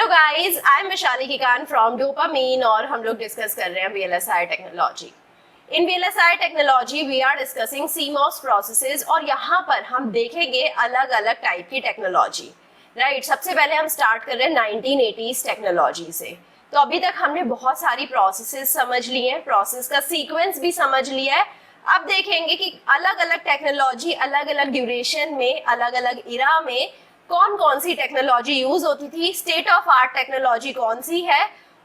Hello guys, I am Vaishali Kikan from Dopamine और हम लोग डिस्कस कर रहे हैं VLSI technology. In VLSI technology we are discussing CMOS processes और यहाँ पर हम देखेंगे अलग अलग टाइप की टेक्नोलॉजी। राइट, सबसे पहले हम स्टार्ट कर रहे हैं 1980s टेक्नोलॉजी से। तो अभी तक हमने बहुत सारी प्रोसेसेस समझ ली हैं, प्रोसेस का सीक्वेंस भी समझ लिया है। अब देखेंगे कि अलग अलग टेक्नोलॉजी अलग अलग ड्यूरेशन में, अलग अलग इरा में कौन कौन सी टेक्नोलॉजी यूज होती थी, स्टेट ऑफ आर्ट टेक्नोलॉजी कौन सी है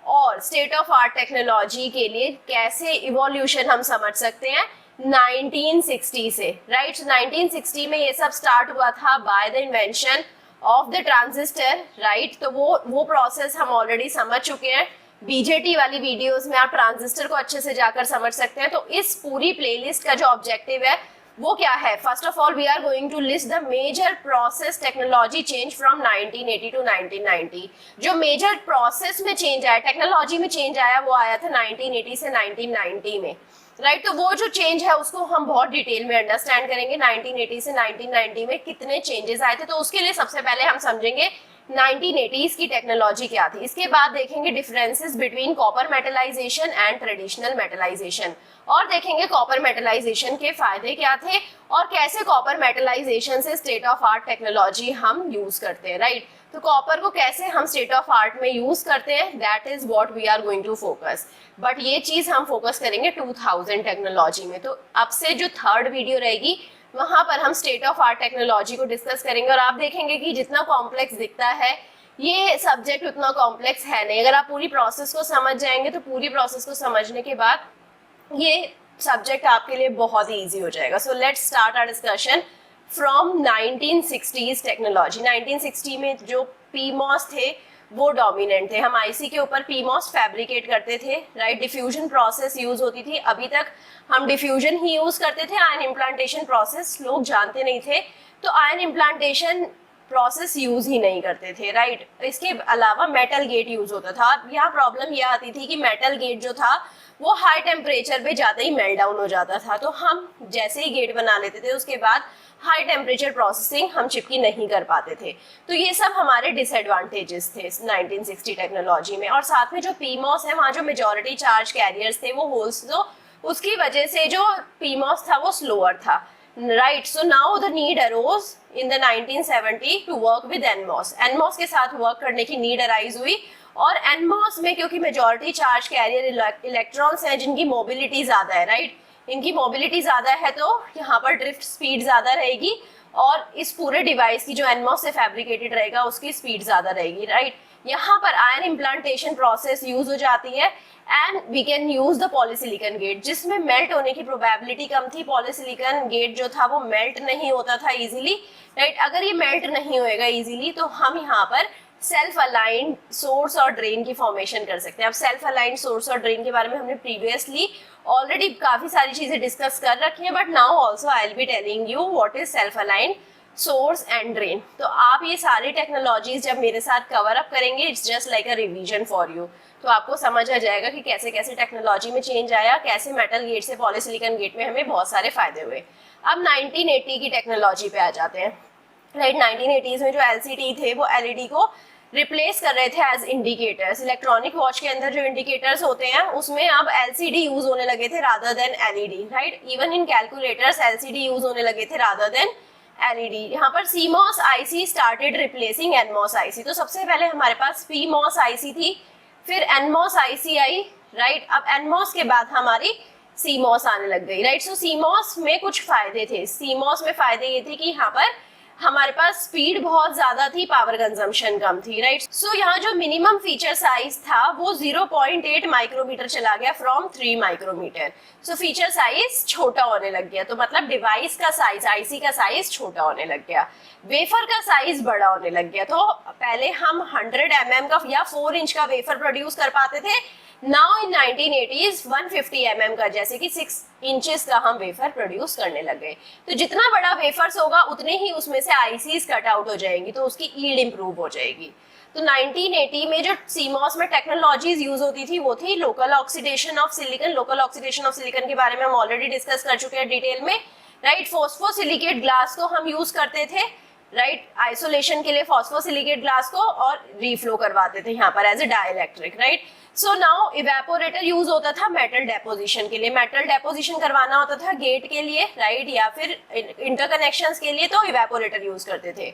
और स्टेट ऑफ आर्ट टेक्नोलॉजी के लिए कैसे इवोल्यूशन हम समझ सकते हैं 1960 से। राइट, 1960 में ये सब स्टार्ट हुआ था by the invention of the transistor. Right, तो वो प्रोसेस हम ऑलरेडी समझ चुके हैं। बीजेटी वाली वीडियोस में आप ट्रांजिस्टर को अच्छे से जाकर समझ सकते हैं। तो इस पूरी प्लेलिस्ट का जो ऑब्जेक्टिव है वो क्या है, first of all we are going to list the major process technology change from 1980 to 1990। जो मेजर प्रोसेस में चेंज आया, टेक्नोलॉजी में चेंज आया, वो आया था 1980 से 1990 में। राइट, तो वो जो चेंज है उसको हम बहुत डिटेल में अंडरस्टैंड करेंगे। 1980 से 1990 में कितने चेंजेस आए थे, तो उसके लिए सबसे पहले हम समझेंगे 1980s की टेक्नोलॉजी क्या थी। इसके बाद देखेंगे differences between copper metallisation and traditional metallisation और देखेंगे कॉपर मेटलाइजेशन के फायदे क्या थे और कैसे कॉपर मेटलाइजेशन से स्टेट ऑफ आर्ट टेक्नोलॉजी हम यूज करते हैं। राइट, तो कॉपर को कैसे हम स्टेट ऑफ आर्ट में यूज करते हैं, that is what we are going to focus. But ये चीज हम फोकस करेंगे 2000 टेक्नोलॉजी में। तो अब से जो थर्ड वीडियो रहेगी वहां पर हम स्टेट ऑफ आर्ट टेक्नोलॉजी को डिस्कस करेंगे और आप देखेंगे कि जितना कॉम्प्लेक्स दिखता है ये सब्जेक्ट उतना कॉम्प्लेक्स है नहीं। अगर आप पूरी प्रोसेस को समझ जाएंगे तो पूरी प्रोसेस को समझने के बाद ये सब्जेक्ट आपके लिए बहुत ही ईजी हो जाएगा। So let's start our discussion from 1960s technology. 1960 में जो PMOS थे वो डोमिनेंट थे। हम आईसी के ऊपर PMOS फैब्रिकेट करते थे। राइट, डिफ्यूजन प्रोसेस यूज होती थी। अभी तक हम डिफ्यूजन ही यूज करते थे, आयन इम्प्लांटेशन प्रोसेस लोग जानते नहीं थे, तो आयन इम्प्लांटेशन प्रोसेस यूज ही नहीं करते थे। राइट, इसके अलावा मेटल गेट यूज होता था। यहाँ प्रॉब्लम यह आती थी कि मेटल गेट जो था वो हाई टेम्परेचर पे जाते ही मेल्ट डाउन हो जाता था। तो हम जैसे ही गेट बना लेते थे उसके बाद हाई टेम्परेचर प्रोसेसिंग हम चिप की नहीं कर पाते थे। तो ये सब हमारे डिसएडवांटेजेस थे 1960 टेक्नोलॉजी में। और साथ में जो PMOS है वहाँ जो मेजॉरिटी चार्ज कैरियर्स थे वो होल्स, तो उसकी वजह से जो PMOS था वो स्लोअर था। Right, so now the need arose in the 1970 to work with NMOS। NMOS के साथ वर्क करने की नीड अराइज हुई और NMOS में क्योंकि मेजॉरिटी चार्ज कैरियर इलेक्ट्रॉन्स हैं जिनकी मोबिलिटी ज्यादा है, राइट, इनकी मोबिलिटी ज्यादा है तो यहाँ पर ड्रिफ्ट स्पीड ज्यादा रहेगी और इस पूरे डिवाइस की जो NMOS से फैब्रिकेटेड रहेगा उसकी स्पीड ज्यादा रहेगी। राइट, यहाँ पर आयन इम्प्लांटेशन प्रोसेस यूज हो जाती है and we can use the polysilicon gate जिसमें मेल्ट होने की प्रोबेबिलिटी कम थी। पॉलीसिलिकॉन गेट जो था वो मेल्ट नहीं होता था इजीली। राइट, अगर ये मेल्ट नहीं होएगा इजीली तो हम यहाँ पर सेल्फ अलाइंड सोर्स और ड्रेन की फॉर्मेशन कर सकते हैं। अब सेल्फ अलाइंड सोर्स और ड्रेन के बारे में हमने प्रीवियसली ऑलरेडी काफी सारी चीजें डिस्कस कर रखी हैं, but now also I will be telling you what is self aligned source and drain. तो आप ये सारी टेक्नोलॉजीज जब मेरे साथ कवर अप करेंगे, it's just like a revision for you. तो आपको समझ आ जाएगा कि कैसे कैसे टेक्नोलॉजी में चेंज आया, कैसे मेटल गेट से पॉलीसिलिकॉन गेट में हमें बहुत सारे फायदे हुए। अब 1980 की टेक्नोलॉजी पे आ जाते हैं। राइट, 1980s में जो LCD थे वो LED को रिप्लेस कर रहे थे एज इंडिकेटर्स। इलेक्ट्रॉनिक वॉच के अंदर जो इंडिकेटर्स होते हैं उसमें अब LCD यूज होने लगे थे rather than LED। Right, even in calculators LCD use होने लगे थे रादर देन LED। यहाँ पर CMOS IC started replacing NMOS IC। तो सबसे पहले हमारे पास PMOS IC थी, फिर NMOS IC आई। राइट, अब NMOS के बाद हमारी CMOS आने लग गई। राइट, सो CMOS में कुछ फायदे थे। CMOS में फायदे ये थे कि यहाँ पर हमारे पास स्पीड बहुत ज्यादा थी, पावर कंजम्पशन कम थी। राइट, सो यहाँ जो मिनिमम फीचर साइज था वो 0.8 माइक्रोमीटर चला गया from 3 micrometre. So feature size छोटा होने लग गया, तो मतलब डिवाइस का साइज, आईसी का साइज छोटा होने लग गया। वेफर का साइज बड़ा होने लग गया, तो पहले हम 100 mm का या 4 इंच का वेफर प्रोड्यूस कर पाते थे। नाउ इन 1980s 150 mm का, जैसे कि 6 इंचेस का हम वेफर प्रोड्यूस करने लग गए। तो जितना बड़ा वेफर्स होगा उतने ही उसमें से आईसीज कट आउट हो जाएंगी, तो उसकी ईल्ड इंप्रूव हो जाएगी। तो 1980 में जो CMOS में टेक्नोलॉजीज यूज होती थी वो थी local oxidation of silicon. Local oxidation of silicon के बारे में हम ऑलरेडी डिस्कस कर चुके हैं डिटेल में। राइट, फोस्फोसिलिकेट ग्लास को हम यूज करते थे राइट, आइसोलेशन के लिए फॉस्फोसिलिकेट ग्लास को और रीफ्लो करवाते थे यहाँ पर as a dielectric, right. So now evaporator use होता था मेटल डेपोजिशन के लिए, मेटल डेपोजिशन करवाना होता था गेट के लिए, राइट, या फिर इंटरकनेक्शंस के लिए तो इवेपोरेटर यूज करते थे।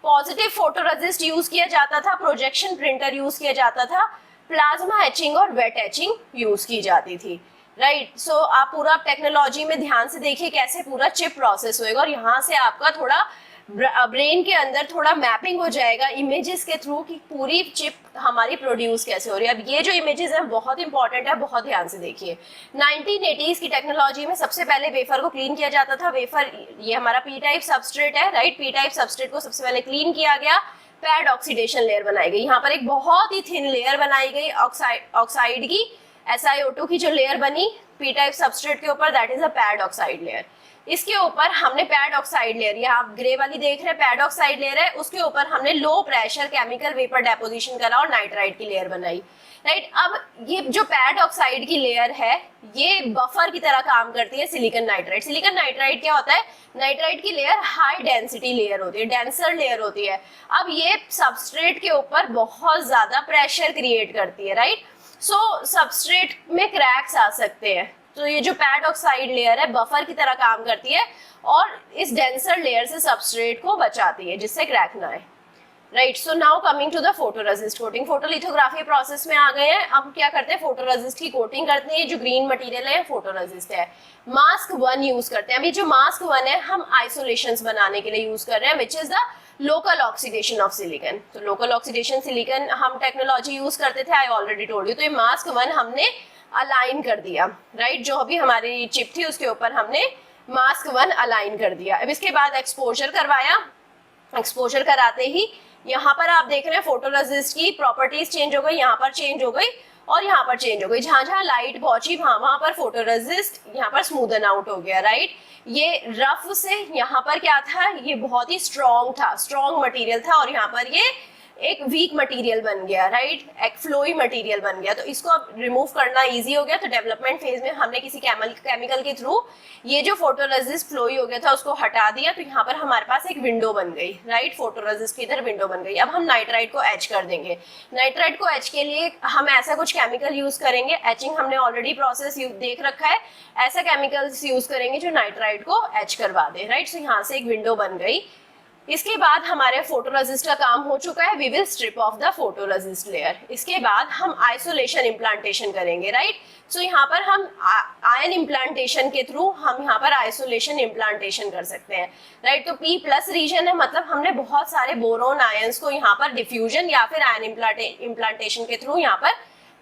पॉजिटिव फोटोरेसिस्ट यूज किया जाता था, प्रोजेक्शन प्रिंटर यूज किया जाता था, प्लाज्मा एचिंग और वेट एचिंग यूज की जाती थी, राइट। सो आप पूरा टेक्नोलॉजी में ध्यान से देखिए कैसे पूरा चिप प्रोसेस होएगा और यहाँ से आपका थोड़ा ब्रेन के अंदर थोड़ा मैपिंग हो जाएगा इमेजेस के थ्रू कि पूरी चिप हमारी प्रोड्यूस कैसे हो रही है। अब ये जो इमेजेस हैं बहुत इंपॉर्टेंट है, बहुत ध्यान से देखिए। 1980s की टेक्नोलॉजी में सबसे पहले वेफर को क्लीन किया जाता था। वेफर, ये हमारा पी टाइप सबस्ट्रेट है, राइट, पी टाइप सबस्ट्रेट को सबसे पहले क्लीन किया गया, पैड ऑक्सीडेशन लेयर बनाई गई। यहाँ पर एक बहुत ही थिन लेयर बनाई गई ऑक्साइड की, SiO2 की जो लेयर बनी पी टाइप सबस्ट्रेट के ऊपर, that is a pad oxide layer. इसके ऊपर हमने पैड ऑक्साइड लेयर, यहाँ आप ग्रे वाली देख रहे हैं पैड ऑक्साइड लेयर है, उसके ऊपर हमने low pressure chemical vapour deposition करा और नाइट्राइड की लेयर बनाई, राइट। अब ये जो पैड ऑक्साइड की लेयर है ये बफर की तरह काम करती है सिलिकॉन नाइट्राइड। सिलिकॉन नाइट्राइड क्या होता है? नाइट्राइड की लेयर हाई डेंसिटी लेयर होती है, डेंसर लेयर होती है। अब ये सबस्ट्रेट के ऊपर बहुत ज्यादा प्रेशर क्रिएट करती है, राइट। सो सबस्ट्रेट में क्रैक्स आ सकते हैं, तो ये जो पैड ऑक्साइड लेयर है बफर की तरह काम करती है और इस डेंसर लेयर से सबस्ट्रेट को बचाती है जिससे क्रैक ना आए, right. So now coming to the photoresist coating, photolithography process में आ गए हैं। अब क्या करते हैं, फोटोरेसिस्ट की कोटिंग करते हैं। जो ग्रीन मटेरियल है फोटोरेसिस्ट है। मास्क 1 यूज करते हैं। अभी जो मास्क 1 है हम आइसोलेशंस बनाने के लिए यूज कर रहे हैं, which is the local oxidation of silicon. तो लोकल ऑक्सीडेशन सिलिकॉन हम टेक्नोलॉजी यूज करते थे, आई ऑलरेडी टोल्ड यू। तो ये मास्क 1 हमने अलाइन कर दिया, राइट, जो अभी हमारी चिप थी उसके ऊपर हमने मास्क 1 अलाइन कर दिया। अब इसके बाद एक्सपोजर करवाया। एक्सपोजर कराते ही यहाँ पर आप देख रहे हैं फोटोरेसिस्ट की प्रॉपर्टीज चेंज हो गई, यहाँ पर चेंज हो गई और यहाँ पर चेंज हो गई। जहां जहां लाइट पहुंची वहां पर फोटोरेसिस्ट यहाँ पर स्मूदन आउट हो गया, राइट। ये रफ से यहाँ पर क्या था, ये बहुत ही स्ट्रॉन्ग था, स्ट्रॉन्ग मटेरियल था और यहाँ पर ये एक वीक मटेरियल बन गया, राइट, एक फ्लोई मटेरियल बन गया। तो इसको अब रिमूव करना इजी हो गया। तो डेवलपमेंट फेज में हमने किसी केमिकल के थ्रू ये जो फोटोरेसिस्ट फ्लोई हो गया था उसको हटा दिया। तो यहाँ पर हमारे पास एक विंडो बन गई, राइट, फोटोरेसिस्ट की इधर विंडो बन गई। अब हम नाइट्राइड को एच कर देंगे। नाइट्राइड को एच के लिए हम ऐसा कुछ केमिकल यूज करेंगे, एचिंग हमने ऑलरेडी प्रोसेस देख रखा है, ऐसा केमिकल्स यूज करेंगे जो नाइट्राइड को एच करवा दे, राइट। सो यहाँ से एक विंडो बन गई। इसके बाद हमारे फोटोरेसिस्ट का काम हो चुका है। We will strip off the photoresist layer. इसके बाद हम आइसोलेशन इम्प्लांटेशन करेंगे, राइट। सो यहाँ पर हम आयन इम्प्लांटेशन के थ्रू हम यहाँ पर आइसोलेशन इम्प्लांटेशन कर सकते हैं, राइट। तो P+ रीजन है, मतलब हमने बहुत सारे बोरोन आयंस को यहाँ पर डिफ्यूजन या फिर आयन इम्प्लांटेशन के थ्रू यहाँ पर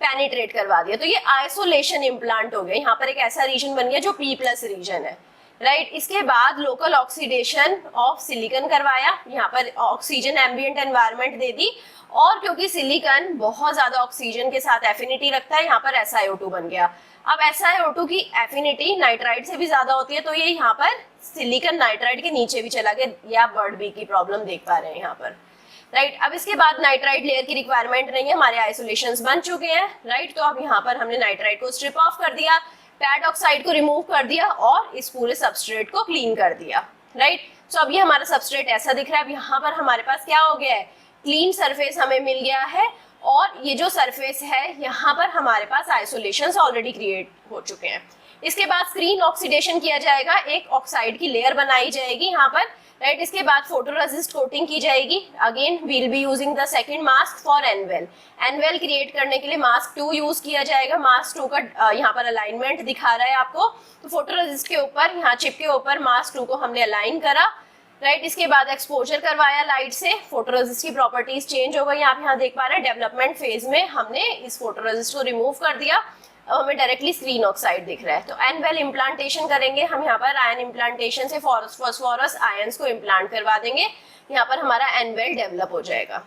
पेनिट्रेट करवा दिया। तो ये आइसोलेशन इम्प्लांट हो गया। यहाँ पर एक ऐसा रीजन बन गया जो P+ रीजन है, राइट। इसके बाद लोकल ऑक्सीडेशन ऑफ सिलिकॉन करवाया, यहाँ पर ऑक्सीजन एम्बिएंट एनवायरनमेंट दे दी और क्योंकि सिलिकॉन बहुत ज्यादा ऑक्सीजन के साथ एफिनिटी रखता है, यहाँ पर SiO2 बन गया। अब SiO2 की एफिनिटी नाइट्राइड से भी ज्यादा होती है, तो ये यहाँ पर सिलिकॉन नाइट्राइड के नीचे भी चला गया। ये आप बर्ड बी की प्रॉब्लम देख पा रहे हैं यहाँ पर, राइट। अब इसके बाद नाइट्राइड लेयर की रिक्वायरमेंट नहीं है, हमारे आइसोलेशंस बन चुके हैं, राइट। तो अब यहाँ पर हमने नाइट्राइड को स्ट्रिप ऑफ कर दिया, पैड ऑक्साइड को रिमूव कर दिया और इस पूरे सबस्ट्रेट को क्लीन कर दिया, राइट। सो अब ये हमारा सबस्ट्रेट ऐसा दिख रहा है। अब यहाँ पर हमारे पास क्या हो गया है, क्लीन सरफेस हमें मिल गया है और ये जो सरफेस है यहाँ पर हमारे पास आइसोलेशंस ऑलरेडी क्रिएट हो चुके हैं। इसके बाद स्क्रीन ऑक्सीडेशन किया जाएगा, एक ऑक्साइड की लेयर बनाई जाएगी यहाँ पर, राइट। इसके बाद फोटोरेसिस्ट कोटिंग की जाएगी। Again we'll be using the second mask for n well. N well create करने के लिए मास्क 2 यूज किया जाएगा। मास्क 2 का यहाँ पर अलाइनमेंट दिखा रहा है आपको। तो फोटोरेसिस्ट के ऊपर, यहाँ चिप के ऊपर मास्क 2 को हमने अलाइन करा, राइट। इसके बाद एक्सपोजर करवाया लाइट से, फोटोरेसिस्ट की प्रॉपर्टीज चेंज हो गई। आप यहाँ देख पा रहे हैं डेवलपमेंट फेज में हमने इस फोटोरेसिस्ट को रिमूव कर दिया। अब हमें डायरेक्टली स्क्रीन ऑक्साइड दिख रहा है। तो एनवेल इम्प्लांटेशन करेंगे हम, यहाँ पर आयन इम्प्लांटेशन से फॉस्फोरस आयंस को इम्प्लांट करवा देंगे। यहाँ पर हमारा एनवेल डेवलप हो जाएगा,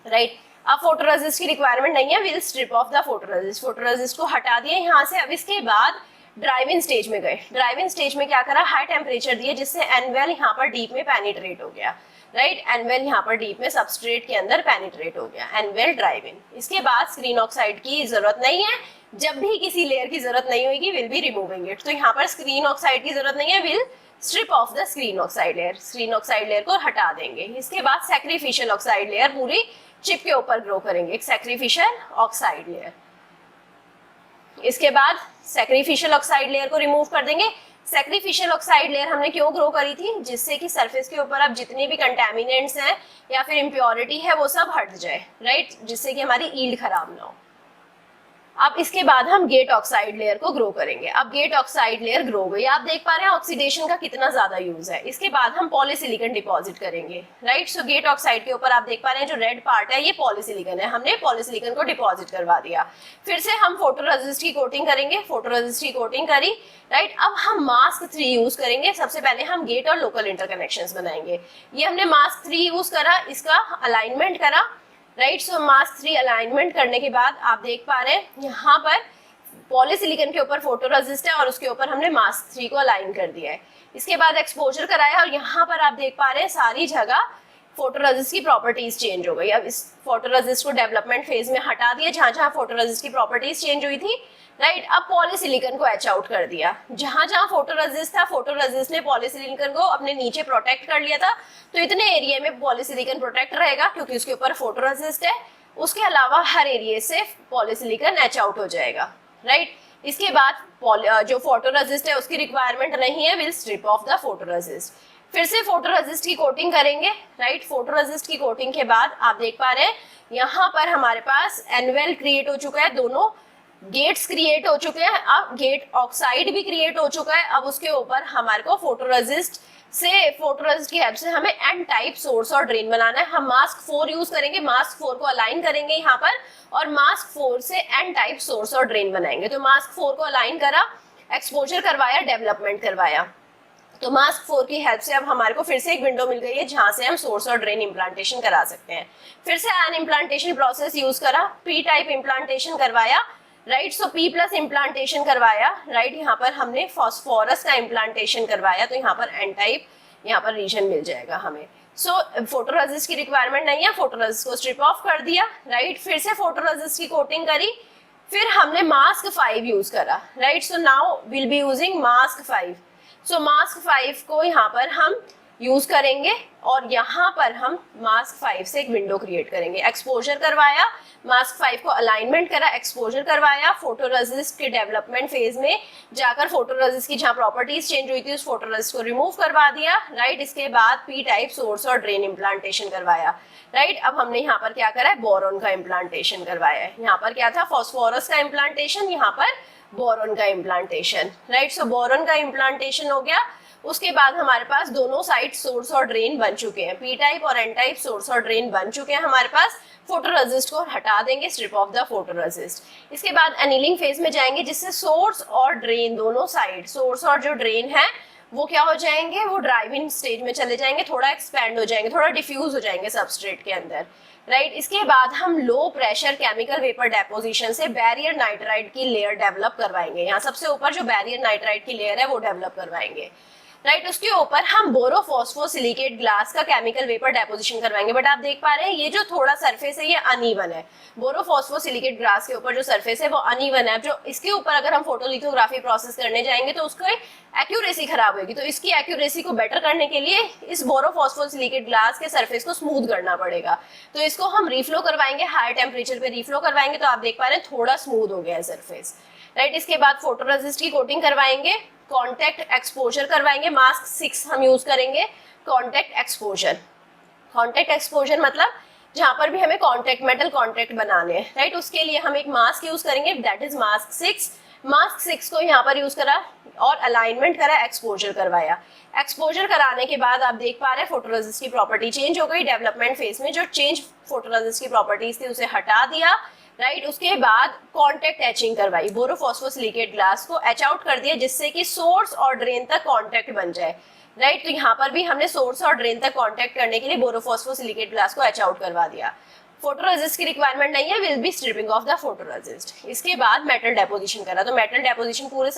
राइट। अब फोटोरेसिस्ट की रिक्वायरमेंट नहीं है, will strip off the photoresist. Photoresist को हटा दिए यहाँ से। अब इसके बाद ड्राइव इन स्टेज में गए। ड्राइव इन स्टेज में क्या करा, हाई टेम्परेचर दिए जिससे एनवेल यहाँ पर डीप में पेनिट्रेट हो गया, राइट। एनवेल यहाँ पर डीप में सबस्ट्रेट के अंदर पेनिट्रेट हो गया, एनवेल ड्राइव इन। इसके बाद स्क्रीन ऑक्साइड की जरूरत नहीं है, जब भी किसी लेयर की जरूरत नहीं होगी विल बी रिमूविंग इट। तो यहाँ पर स्क्रीन ऑक्साइड की जरूरत नहीं है, will strip off the screen oxide layer, screen oxide layer को हटा देंगे। इसके बाद सैक्रिफिशियल ऑक्साइड लेयर पूरी चिप के ऊपर ग्रो करेंगे, एक सैक्रिफिशियल ऑक्साइड लेयर। इसके बाद सैक्रिफिशियल ऑक्साइड लेयर को रिमूव कर देंगे। सैक्रिफिशियल ऑक्साइड लेयर हमने क्यों ग्रो करी थी, जिससे कि सरफेस के ऊपर अब जितने भी कंटेमिनेंट्स हैं या फिर इम्प्योरिटी है वो सब हट जाए, राइट, जिससे कि हमारी ईल्ड खराब ना हो। अब इसके बाद हम गेट ऑक्साइड लेयर को ग्रो करेंगे। अब गेट ऑक्साइड लेयर ग्रो गई, आप देख पा रहे हैं ऑक्सीडेशन का कितना ज्यादा यूज है। इसके बाद हम पॉलीसिलिकॉन डिपॉजिट करेंगे, राइट। सो गेट ऑक्साइड के ऊपर आप देख पा रहे हैं जो रेड पार्ट है ये पॉलीसिलिकॉन है, हमने पॉलीसिलिकॉन को डिपॉजिट करवा दिया। फिर से हम फोटोरेसिस्ट की कोटिंग करेंगे, फोटोरेसिस्ट की कोटिंग करी, राइट। अब हम मास्क 3 यूज करेंगे। सबसे पहले हम गेट और लोकल इंटरकनेक्शंस बनाएंगे। ये हमने मास्क 3 यूज करा, इसका अलाइनमेंट करा, राइट। सो मास्क 3 अलाइनमेंट करने के बाद आप देख पा रहे हैं यहाँ पर पॉलीसिलिकॉन के ऊपर फोटोरेसिस्ट है और उसके ऊपर हमने मास्क 3 को अलाइन कर दिया है। इसके बाद एक्सपोजर कराया और यहाँ पर आप देख पा रहे हैं सारी जगह फोटोरेसिस्ट की प्रॉपर्टीज चेंज हो गई। अब इस फोटोरेसिस्ट को डेवलपमेंट फेज में हटा दिया जहां जहां फोटोरेसिस्ट की प्रॉपर्टीज चेंज हुई थी, राइट। अब पॉलीसिलिकॉन को एच आउट कर दिया, जहां जहां फोटोरेसिस्ट था फोटोरेसिस्ट ने पॉलीसिलिकॉन को अपने नीचे प्रोटेक्ट कर लिया था, तो इतने एरिया में पॉलीसिलिकॉन प्रोटेक्ट रहेगा क्योंकि उसके ऊपर फोटोरेसिस्ट है। उसके अलावा हर एरिया से पॉलीसिलिकॉन एच आउट हो जाएगा, राइट। इसके बाद जो फोटोरेसिस्ट है उसकी रिक्वायरमेंट नहीं है, will strip off the photoresist. फिर से फोटोरेसिस्ट की कोटिंग करेंगे, राइट। फोटोरेसिस्ट की कोटिंग के बाद आप देख पा रहे हैं यहाँ पर हमारे पास एनवेल क्रिएट हो चुका है, दोनों गेट्स क्रिएट हो चुके हैं। अब गेट ऑक्साइड भी क्रिएट हो चुका है। अब उसके ऊपर हमारे को फोटोरेसिस्ट की हेल्प से हमें एन टाइप सोर्स और ड्रेन बनाना है। हम मास्क 4 यूज करेंगे, मास्क 4 को अलाइन करेंगे यहाँ पर और मास्क 4 से एन टाइप सोर्स और ड्रेन बनाएंगे। तो मास्क 4 को अलाइन करा, एक्सपोजर करवाया, डेवलपमेंट करवाया। तो मास्क 4 की हेल्प से अब हमारे को फिर से एक विंडो मिल गई है जहां से हम सोर्स और ड्रेन इम्प्लांटेशन करा सकते हैं। फिर से आयन इम्प्लांटेशन प्रोसेस यूज करा, पी टाइप इम्प्लांटेशन करवाया, राइट। सो पी प्लस इम्प्लांटेशन करवाया, राइट। यहाँ पर हमने फॉस्फोरस का इम्प्लांटेशन करवाया, तो यहाँ पर एन टाइप यहाँ पर रीजन मिल जाएगा हमें। सो फोटोरेसिस्ट की रिक्वायरमेंट नहीं है, फोटोरेसिस्ट को स्ट्रिप ऑफ कर दिया, राइट। फिर से फोटोरेसिस्ट की कोटिंग करी, फिर हमने मास्क 5 यूज करा, right. So now will be using mask 5। So mask 5 को यहाँ पर हम यूज करेंगे और यहाँ पर हम मास्क 5 से एक विंडो क्रिएट करेंगे। एक्सपोजर करवाया, मास्क 5 को अलाइनमेंट करा, एक्सपोजर करवाया, फोटोरेसिस्ट के डेवलपमेंट फेज में जाकर फोटोरेसिस्ट की जहाँ प्रॉपर्टीज चेंज हुई थी उस फोटोरेसिस्ट को रिमूव करवा दिया, राइट। इसके बाद पी टाइप सोर्स और ड्रेन इम्प्लांटेशन करवाया, राइट। अब हमने यहाँ पर क्या करा है, बोरॉन का इम्प्लांटेशन करवाया है। यहाँ पर क्या था, फॉस्फोरस का इम्प्लांटेशन, यहाँ पर बोरॉन का इम्प्लांटेशन, राइट। सो बोरॉन का इम्प्लांटेशन हो गया। उसके बाद हमारे पास दोनों साइड सोर्स और ड्रेन बन चुके हैं, पी टाइप और एन टाइप सोर्स और ड्रेन बन चुके हैं हमारे पास। फोटोरेसिस्ट को हटा देंगे, स्ट्रिप ऑफ द फोटोरेसिस्ट। इसके बाद एनीलिंग फेज में जाएंगे जिससे सोर्स और ड्रेन दोनों साइड, सोर्स और जो ड्रेन है वो क्या हो जाएंगे, वो ड्राइविंग स्टेज में चले जाएंगे, थोड़ा एक्सपैंड हो जाएंगे, थोड़ा डिफ्यूज हो जाएंगे सबस्ट्रेट के अंदर, राइट। इसके बाद हम low pressure chemical vapour deposition से बैरियर नाइट्राइड की लेयर डेवलप करवाएंगे। यहाँ सबसे ऊपर जो बैरियर नाइट्राइड की लेयर है वो डेवलप करवाएंगे, राइट। उसके ऊपर हम बोरोफॉस्फोसिलिकेट ग्लास का केमिकल वेपर डेपोजिशन करवाएंगे। बट आप देख पा रहे हैं ये जो थोड़ा सरफेस है ये अनइवन है, बोरोफॉस्फोसिलिकेट ग्लास के ऊपर जो सरफेस है वो अनइवन है। जो इसके ऊपर अगर हम फोटोलिथोग्राफी प्रोसेस करने जाएंगे तो उसको एक्यूरेसी खराब होगी, तो इसकी एक्यूरेसी को बेटर करने के लिए इस बोरोफॉस्फोसिलिकेट ग्लास के सरफेस को स्मूथ करना पड़ेगा। तो इसको हम रिफ्लो करवाएंगे, हाई टेम्परेचर पे रिफ्लो करवाएंगे, तो आप देख पा रहे हैं थोड़ा स्मूथ हो गया है सरफेस, राइट। इसके बाद फोटोरेसिस्ट की कोटिंग करवाएंगे, कॉन्टेक्ट एक्सपोजर करवाएंगे, मास्क 6 हम यूज करेंगे। कॉन्टेक्ट एक्सपोजर, कॉन्टेक्ट एक्सपोजर मतलब जहां पर भी हमें कॉन्टेक्ट मेटल कॉन्टेक्ट बनाने हैं, राइट। उसके लिए हम एक मास्क यूज करेंगे, दैट इज मास्क 6। मास्क 6 को यहाँ पर यूज करा और अलाइनमेंट करा, एक्सपोजर करवाया। एक्सपोजर कराने के बाद आप देख पा रहे हैं फोटोरेसिस्ट की प्रॉपर्टी चेंज हो गई। डेवलपमेंट फेज में जो चेंज फोटोरेसिस्ट की प्रॉपर्टीज थी उसे हटा दिया, राइट। उसके बाद कॉन्टेक्ट एचिंग करवाई, बोरोफॉस्फोसिलिकेट ग्लास को एच आउट कर दिया जिससे कि सोर्स और ड्रेन तक कॉन्टेक्ट बन जाए, राइट। तो यहाँ पर भी हमने सोर्स और ड्रेन तक कॉन्टेक्ट करने के लिए बोरोफॉस्फोसिलिकेट ग्लास को एच आउट करवा दिया। फोटोरेसिस्ट की रिक्वायरमेंट नहीं है, will be stripping off the photoresist. इसके बाद मेटल डेपोजिशन करा, तो मेटल डेपोजिशन पूरे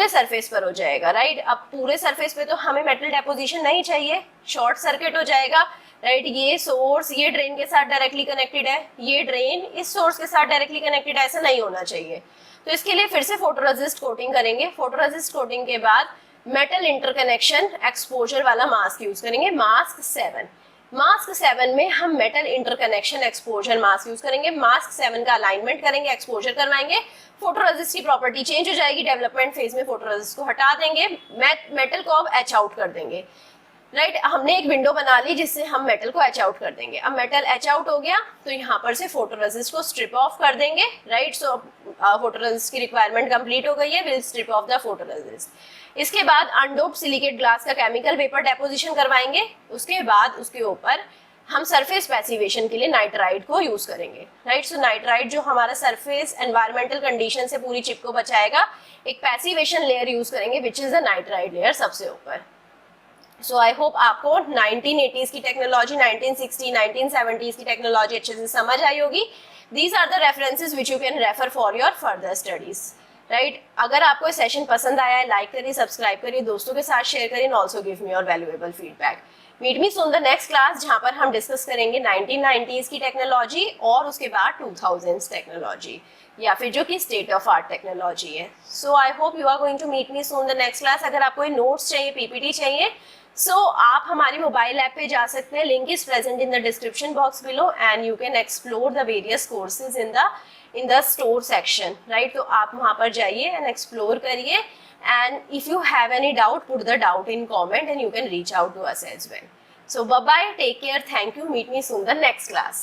सरफेस पर हो जाएगा, राइट। अब पूरे सरफेस पे तो हमें मेटल डेपोजिशन नहीं चाहिए, शॉर्ट सर्किट हो जाएगा, राइट। ये सोर्स ये ड्रेन के साथ डायरेक्टली कनेक्टेड है, ये ड्रेन इस सोर्स के साथ डायरेक्टली कनेक्टेड है, ऐसा नहीं होना चाहिए। तो इसके लिए फिर से फोटोरेसिस्ट कोटिंग करेंगे। फोटोरेसिस्ट कोटिंग के बाद मेटल इंटरकनेक्शन एक्सपोजर वाला मास्क यूज करेंगे, मास्क 7। मास्क 7 में हम metal interconnection exposure mask use करेंगे। मास्क 7 का अलाइनमेंट करेंगे, एक्सपोजर करवाएंगे, फोटोरेसिस्ट की प्रॉपर्टी चेंज हो जाएगी, डेवलपमेंट फेज में फोटोरेसिस्ट को हटा देंगे, मेटल को अब एच आउट कर देंगे। राइट, हमने एक विंडो बना ली जिससे हम मेटल को एच आउट कर देंगे। अब मेटल एच आउट हो गया तो यहाँ पर से फोटोरेसिस्ट को स्ट्रिप ऑफ कर देंगे। राइट, सो फोटोरेसिस्ट की रिक्वायरमेंट कंप्लीट हो गई है, will strip off the photoresist. इसके बाद अनडोप्ड सिलिकेट ग्लास का केमिकल वेपर डेपोजिशन करवाएंगे। उसके बाद उसके ऊपर हम सरफेस पैसिवेशन के लिए नाइट्राइड को यूज करेंगे। राइट, सो नाइट्राइड जो हमारा सरफेस एनवायरमेंटल कंडीशन से पूरी चिप को बचाएगा, एक पैसिवेशन लेयर यूज करेंगे which is the nitride layer सबसे ऊपर। सो आई होप आपको 1980s की टेक्नोलॉजी, 1960, 1970s की टेक्नोलॉजी अच्छे से समझ आई होगी। These are the references which you can refer for your further studies. Right, अगर आपको सेशन पसंद आया है, लाइक करिए, सब्सक्राइब करिए, दोस्तों के साथ शेयर करिए, and also give me your valuable feedback. Meet me soon the next class जहां पर हम डिस्कस करेंगे 1990s की टेक्नोलॉजी और उसके बाद 2000s टेक्नोलॉजी, या फिर जो कि स्टेट ऑफ आर्ट टेक्नोलॉजी है। So I hope you are going to meet me soon the next class. अगर आपको नोट्स चाहिए, पीपीटी चाहिए, आप हमारी मोबाइल ऐप पे जा सकते हैं। Link is present in the description box below and you can explore the various courses in the store section. Right, तो आप वहां पर जाइए एंड एक्सप्लोर करिए, and if you have any doubt, put the doubt in comment and you can reach out to us as well. So bye bye, take care, thank you, meet me soon the next class.